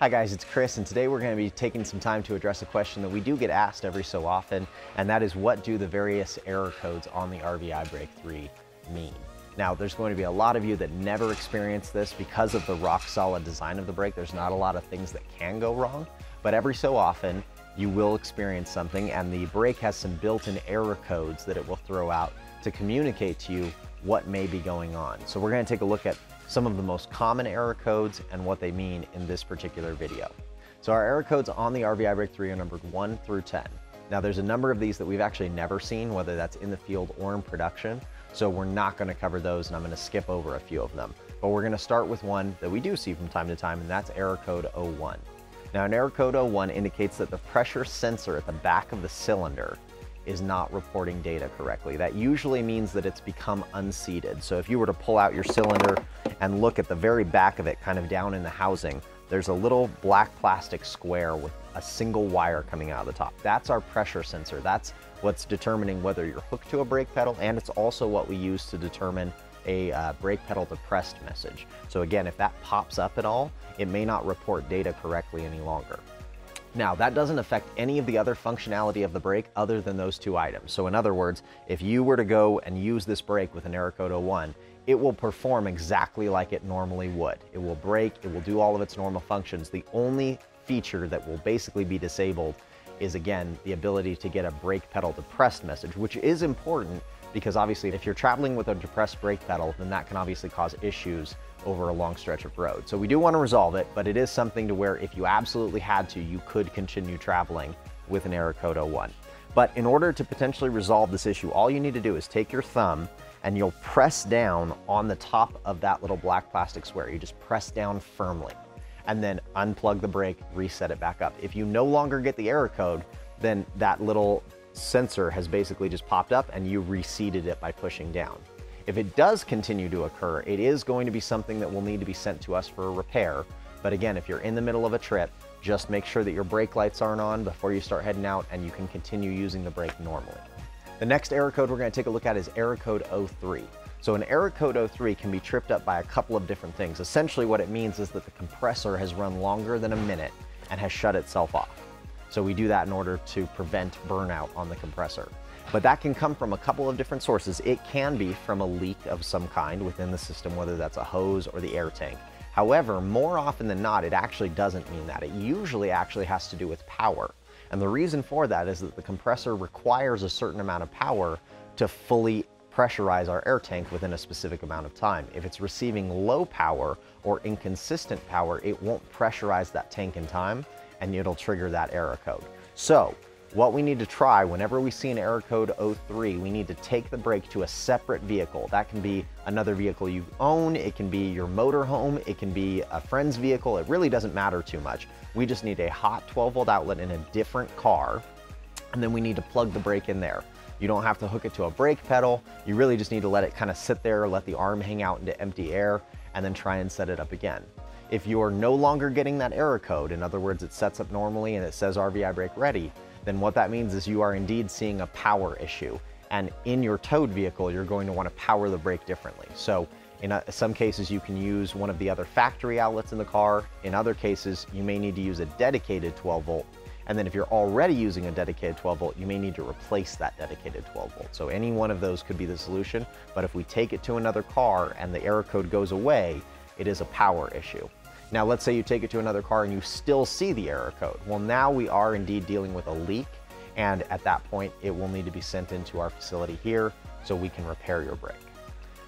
Hi guys, it's Chris, and today we're going to be taking some time to address a question that we do get asked every so often, and that is, what do the various error codes on the RVibrake3 mean? Now, there's going to be a lot of you that never experience this because of the rock solid design of the brake. There's not a lot of things that can go wrong, but every so often you will experience something, and the brake has some built-in error codes that it will throw out to communicate to you what may be going on. So we're going to take a look at some of the most common error codes and what they mean in this particular video. So our error codes on the RVibrake3 are numbered 1 through 10. Now there's a number of these that we've actually never seen, whether that's in the field or in production. So we're not going to cover those, and I'm going to skip over a few of them. But we're going to start with one that we do see from time to time, and that's error code 01. Now an error code 01 indicates that the pressure sensor at the back of the cylinder is not reporting data correctly. That usually means that it's become unseated. So if you were to pull out your cylinder and look at the very back of it, kind of down in the housing, there's a little black plastic square with a single wire coming out of the top. That's our pressure sensor. That's what's determining whether you're hooked to a brake pedal, and it's also what we use to determine a brake pedal depressed message. So again, if that pops up at all, it may not report data correctly any longer. Now, that doesn't affect any of the other functionality of the brake other than those two items. So in other words, if you were to go and use this brake with an error code 01, it will perform exactly like it normally would. It will brake, it will do all of its normal functions. The only feature that will basically be disabled is, again, the ability to get a brake pedal depressed message, which is important because obviously if you're traveling with a depressed brake pedal, then that can obviously cause issues over a long stretch of road. So we do want to resolve it, but it is something to where if you absolutely had to, you could continue traveling with an error code 01. But in order to potentially resolve this issue, all you need to do is take your thumb and you'll press down on the top of that little black plastic square. You just press down firmly and then unplug the brake, reset it back up. If you no longer get the error code, then that little sensor has basically just popped up and you reseated it by pushing down. If it does continue to occur, it is going to be something that will need to be sent to us for a repair. But again, if you're in the middle of a trip, just make sure that your brake lights aren't on before you start heading out, and you can continue using the brake normally. The next error code we're going to take a look at is error code 03. So an error code 03 can be tripped up by a couple of different things. Essentially what it means is that the compressor has run longer than a minute and has shut itself off. So we do that in order to prevent burnout on the compressor. But that can come from a couple of different sources. It can be from a leak of some kind within the system, whether that's a hose or the air tank. However, more often than not, it actually doesn't mean that. It usually actually has to do with power. And the reason for that is that the compressor requires a certain amount of power to fully pressurize our air tank within a specific amount of time. If it's receiving low power or inconsistent power, it won't pressurize that tank in time, and it'll trigger that error code. So what we need to try whenever we see an error code 03, we need to take the brake to a separate vehicle. That can be another vehicle you own, it can be your motor home, it can be a friend's vehicle. It really doesn't matter too much. We just need a hot 12-volt outlet in a different car, and then we need to plug the brake in there. You don't have to hook it to a brake pedal. You really just need to let it kind of sit there, let the arm hang out into empty air, and then try and set it up again. If you're no longer getting that error code, in other words, it sets up normally and it says RVibrake ready, then what that means is you are indeed seeing a power issue. And in your towed vehicle, you're going to want to power the brake differently. So in some cases, you can use one of the other factory outlets in the car. In other cases, you may need to use a dedicated 12-volt. And then if you're already using a dedicated 12-volt, you may need to replace that dedicated 12-volt. So any one of those could be the solution. But if we take it to another car and the error code goes away, it is a power issue. Now, let's say you take it to another car and you still see the error code. Well, now we are indeed dealing with a leak, and at that point, it will need to be sent into our facility here so we can repair your brake.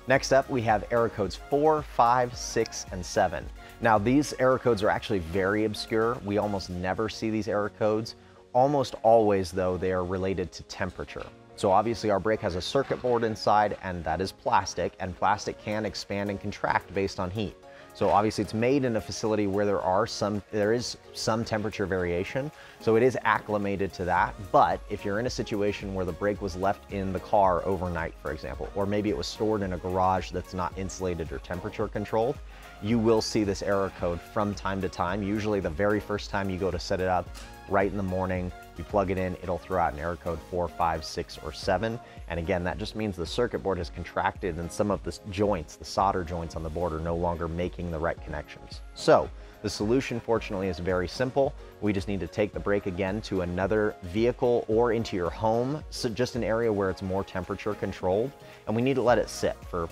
Next up, we have error codes 4, 5, 6, and 7. Now, these error codes are actually very obscure. We almost never see these error codes. Almost always, though, they are related to temperature. So obviously our brake has a circuit board inside, and that is plastic, and plastic can expand and contract based on heat. So obviously it's made in a facility where there is some temperature variation, so it is acclimated to that. But if you're in a situation where the brake was left in the car overnight, for example, or maybe it was stored in a garage that's not insulated or temperature controlled, you will see this error code from time to time. Usually the very first time you go to set it up, right in the morning, You plug it in, it'll throw out an error code 4, 5, 6, or 7. And again, that just means the circuit board has contracted and some of the joints, the solder joints on the board, are no longer making the right connections. So the solution, fortunately, is very simple. We just need to take the brake again to another vehicle or into your home, so just an area where it's more temperature controlled, and we need to let it sit for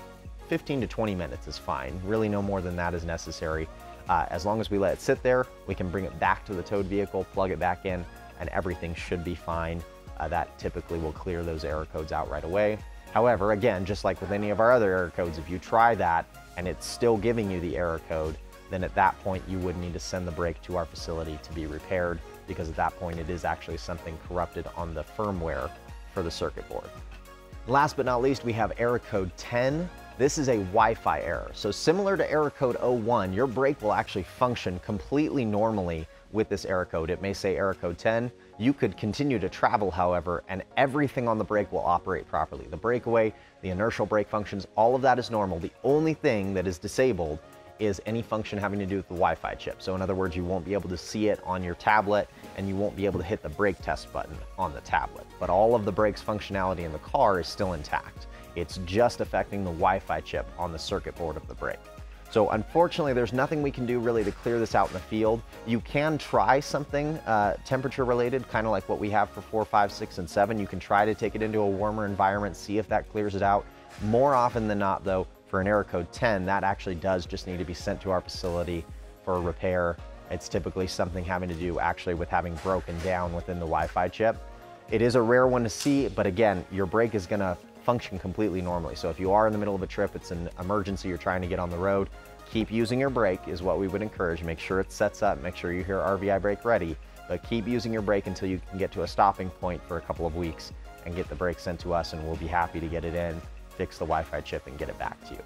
15 to 20 minutes is fine. Really no more than that is necessary. As long as we let it sit there, we can bring it back to the towed vehicle, plug it back in, and everything should be fine. That typically will clear those error codes out right away. However, again, just like with any of our other error codes, if you try that and it's still giving you the error code, then at that point you would need to send the brake to our facility to be repaired, because at that point it is actually something corrupted on the firmware for the circuit board. Last but not least, we have error code 10. This is a Wi-Fi error. So similar to error code 01, your brake will actually function completely normally with this error code. It may say error code 10. You could continue to travel, however, and everything on the brake will operate properly. The breakaway, the inertial brake functions, all of that is normal. The only thing that is disabled is any function having to do with the Wi-Fi chip. So in other words, you won't be able to see it on your tablet, and you won't be able to hit the brake test button on the tablet. But all of the brake's functionality in the car is still intact. It's just affecting the Wi-Fi chip on the circuit board of the brake. So unfortunately, there's nothing we can do really to clear this out in the field. You can try something temperature related, kind of like what we have for 4, 5, 6, and 7. You can try to take it into a warmer environment, see if that clears it out. More often than not though, for an error code 10, that actually does just need to be sent to our facility for repair. It's typically something having to do actually with having broken down within the Wi-Fi chip. It is a rare one to see, but again, your brake is gonna function completely normally. So if you are in the middle of a trip, it's an emergency, you're trying to get on the road, keep using your brake is what we would encourage. Make sure it sets up, make sure you hear RVibrake ready, but keep using your brake until you can get to a stopping point for a couple of weeks and get the brake sent to us, and we'll be happy to get it in, fix the Wi-Fi chip, and get it back to you.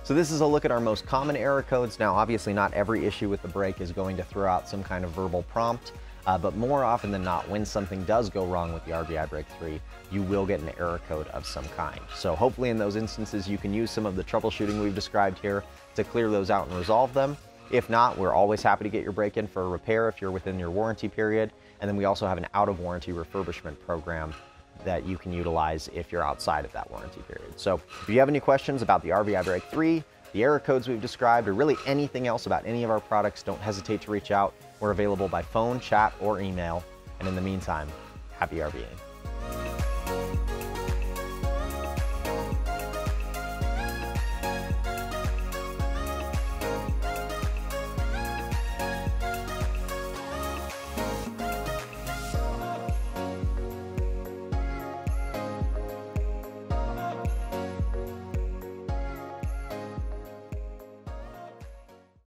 So this is a look at our most common error codes. Now, obviously not every issue with the brake is going to throw out some kind of verbal prompt, but more often than not, when something does go wrong with the RVibrake3, you will get an error code of some kind. So hopefully in those instances, you can use some of the troubleshooting we've described here to clear those out and resolve them. If not, we're always happy to get your brake in for a repair if you're within your warranty period. And then we also have an out-of-warranty refurbishment program that you can utilize if you're outside of that warranty period. So if you have any questions about the RVibrake3, the error codes we've described, or really anything else about any of our products, don't hesitate to reach out. We're available by phone, chat, or email. And in the meantime, happy RVing.